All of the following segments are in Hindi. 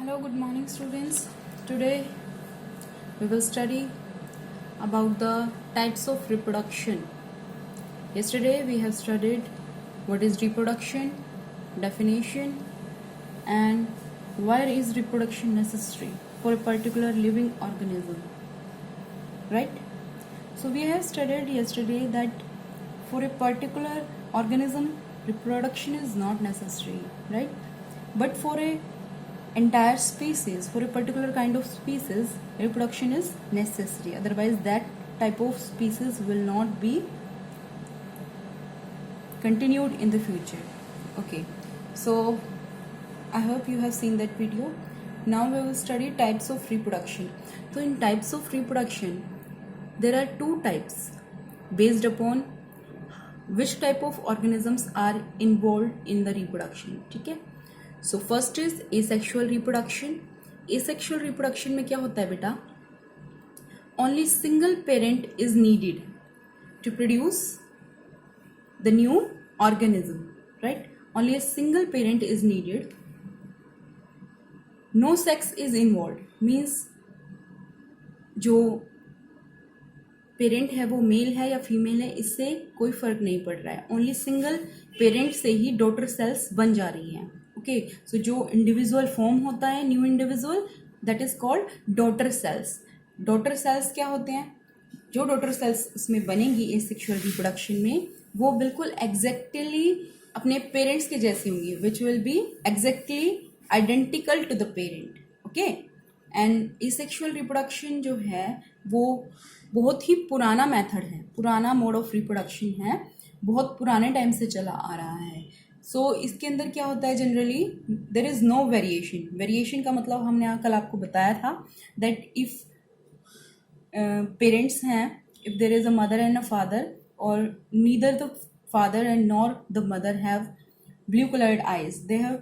Hello, good morning, students. Today we will study about the types of reproduction. Yesterday we have studied what is reproduction, definition, and why is reproduction necessary for a particular living organism. Right? So we have studied yesterday that for a particular organism reproduction is not necessary, right? But for a entire species, for a particular kind of species, reproduction is necessary. Otherwise that type of species will not be continued in the future. Okay, so I hope you have seen that video. Now we will study types of reproduction. So in types of reproduction there are two types based upon which type of organisms are involved in the reproduction. ठीक है, so first is asexual reproduction. Asexual reproduction में क्या होता है बेटा? Only single parent is needed to produce the new organism, right? Only a single parent is needed. No sex is involve, means जो पेरेंट है वो मेल है या फीमेल है इससे कोई फर्क नहीं पड़ रहा है. ओनली सिंगल पेरेंट से ही डॉटर सेल्स बन जा रही हैं. ओके, सो जो इंडिविजुअल फॉर्म होता है new individual, that is called daughter cells. Daughter cells क्या होते हैं? जो डॉटर सेल्स उसमें बनेंगी एसेक्सुअल रिप्रोडक्शन में वो बिल्कुल एग्जैक्टली अपने पेरेंट्स के जैसी होंगी, which will be exactly identical to the parent. Okay, and asexual reproduction जो है वो बहुत ही पुराना मेथड है, पुराना मोड ऑफ रिप्रोडक्शन है, बहुत पुराने टाइम से चला आ रहा है. सो इसके अंदर क्या होता है? Generally there is no variation. Variation का मतलब हमने कल आपको बताया था दैट इफ पेरेंट्स हैं, if there is a mother and a father और neither the father and nor the mother have blue coloured eyes, they have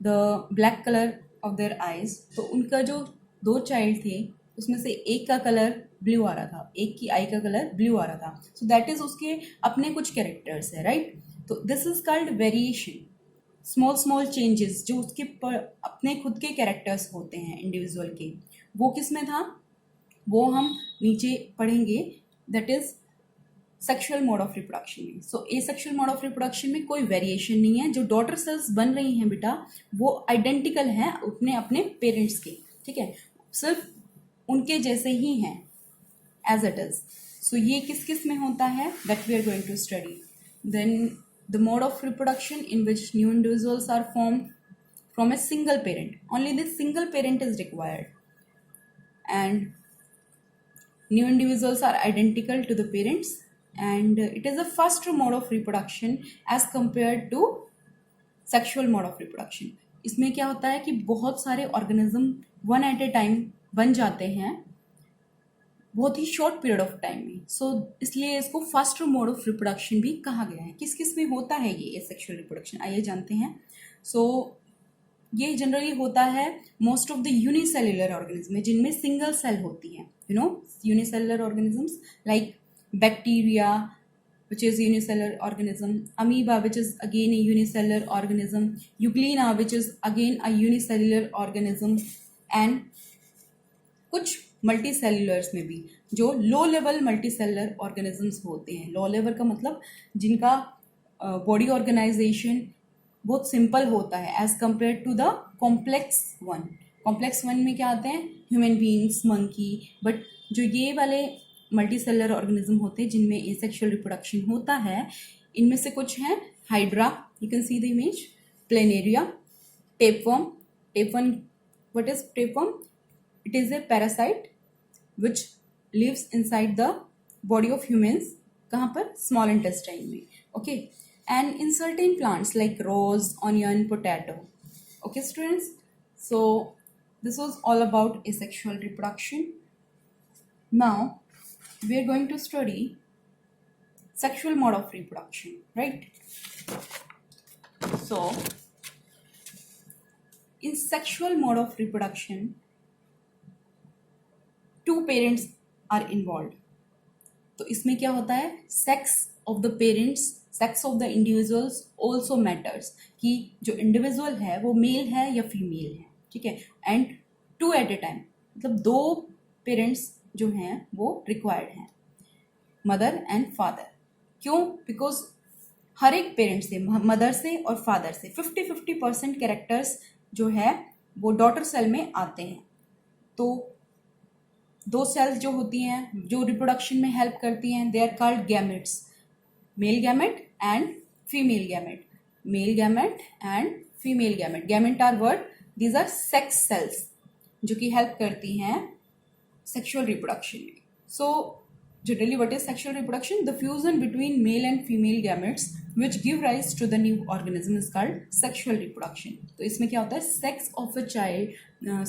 the black colour of their eyes, तो उनका जो दो चाइल्ड थे उसमें से एक का कलर ब्लू आ रहा था, एक की आई का कलर ब्लू आ रहा था. सो दैट इज उसके अपने कुछ कैरेक्टर्स है, राइट? तो this is called variation. Small small changes जो उसके अपने खुद के कैरेक्टर्स होते हैं इंडिविजुअल के, वो किस में था वो हम नीचे पढ़ेंगे. That is sexual mode of reproduction में. सो एसेक्सुअल मोड ऑफ रिप्रोडक्शन में कोई वेरिएशन नहीं है. जो डॉटर सेल्स बन रही हैं बेटा वो आइडेंटिकल हैं अपने अपने पेरेंट्स के, ठीक है, सिर्फ उनके जैसे ही हैं एज इट इज. सो ये किस किस में होता है that we are going to study. Then the mode of reproduction in which new individuals are formed from a single parent. Only this single parent is required and new individuals are identical to the parents, and it is a faster mode of reproduction as compared to sexual mode of reproduction. इसमें क्या होता है कि बहुत सारे organism one at a time बन जाते हैं बहुत ही शॉर्ट पीरियड ऑफ टाइम में. सो इसलिए इसको फास्टर मोड ऑफ रिप्रोडक्शन भी कहा गया है. किस किस में होता है ये एसेक्सुअल रिप्रोडक्शन, आइए जानते हैं. सो ये जनरली होता है most of the unicellular organism में जिनमें सिंगल सेल होती है. You know unicellular organisms like bacteria which is unicellular organism, amoeba which is again a unicellular organism, euglena which is again a unicellular organism, and कुछ मल्टीसेल्युलर्स में भी जो लो लेवल मल्टीसेल्युलर ऑर्गेनिजम्स होते हैं. लो लेवल का मतलब जिनका बॉडी ऑर्गेनाइजेशन बहुत सिंपल होता है as compare to the complex one. Complex one में क्या आते हैं? Human beings, monkey. बट जो ये वाले मल्टीसेलुलर ऑर्गेनिज्म होते हैं जिनमें एसेक्सुअल रिप्रोडक्शन होता है, इनमें से कुछ हैं hydra, you can see the image, planaria, tapeworm. Tapeworm, what is tapeworm? It is a parasite which lives inside the body of humans. कहाँ पर? स्मॉल इंटेस्टाइन में. Okay, and in certain plants like rose, onion, potato. Okay students, so this was all about asexual reproduction. Now we are going to study sexual mode of reproduction, right? So in sexual mode of reproduction two parents are involved. तो इसमें क्या होता है? Sex of the parents, sex of the individuals also matters, कि जो इंडिविजुअल है वो मेल है या फीमेल है, ठीक है, एंड 2 एट ए टाइम, मतलब 2 पेरेंट्स जो हैं वो रिक्वायर्ड हैं, मदर एंड फादर। क्यों? बिकॉज हर एक पेरेंट्स से, मदर से और फादर से 50-50% कैरेक्टर्स जो है वो डॉटर सेल में आते हैं। तो 2 सेल्स जो होती हैं जो रिप्रोडक्शन में हेल्प करती हैं, they are called gametes, male gamete and female gamete, male gamete and female gamete. Gamete are what? These are sex cells जो कि हेल्प करती हैं सेक्सुअल रिप्रोडक्शन में। सो generally what is sexual reproduction? The fusion between male and female gametes which give rise to the new organism is called sexual reproduction. तो इसमें क्या होता है? sex of a child,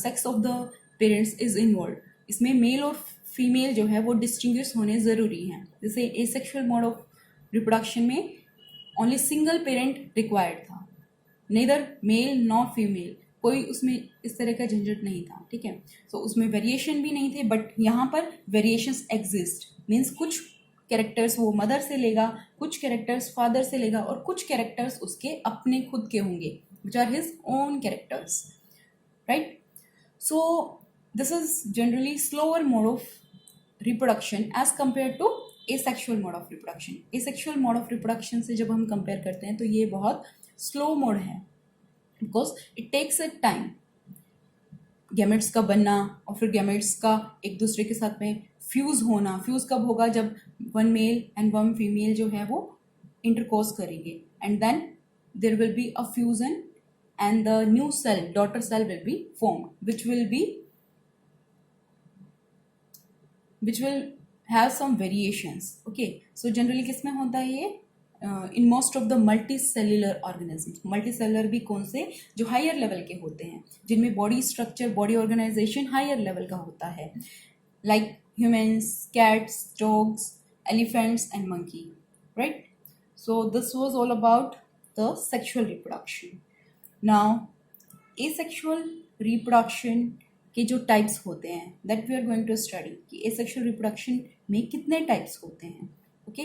sex of the parents is involved. इसमें मेल और फीमेल जो है वो डिस्टिंग्विश होने ज़रूरी हैं। जैसे asexual mode of reproduction में only single parent required था, neither male nor female, कोई उसमें इस तरह का झंझट नहीं था, ठीक है। सो उसमें वेरिएशन भी नहीं थे, बट यहाँ पर वेरिएशंस एग्जिस्ट, मीन्स कुछ कैरेक्टर्स वो मदर से लेगा, कुछ कैरेक्टर्स फादर से लेगा और कुछ कैरेक्टर्स उसके अपने खुद के होंगे, which are his own characters, right. So this is generally slower mode of reproduction as compare to asexual mode of reproduction. Asexual mode of reproduction से जब हम कंपेयर करते हैं तो ये बहुत स्लो मोड है, because it takes a time gametes का बनना और फिर गैमेट्स का एक दूसरे के साथ में फ्यूज होना। फ्यूज कब होगा? जब 1 मेल एंड 1 फीमेल जो है वो इंटरकोर्स करेंगे, and then there will be a fusion and the new cell, daughter cell will be formed which will have some variations. Okay, so generally किसमें होता है ये? In most of the multi cellular organism. Multi cellular भी कौन से? जो हायर लेवल के होते हैं, जिनमें body structure, body organisation higher level का होता है, like humans, cats, dogs, elephants and monkey, right. So this was all about the sexual reproduction. Now asexual reproduction के जो टाइप्स होते हैं, that we are going to study कि एसेक्सुअल रिप्रोडक्शन में कितने टाइप्स होते हैं। ओके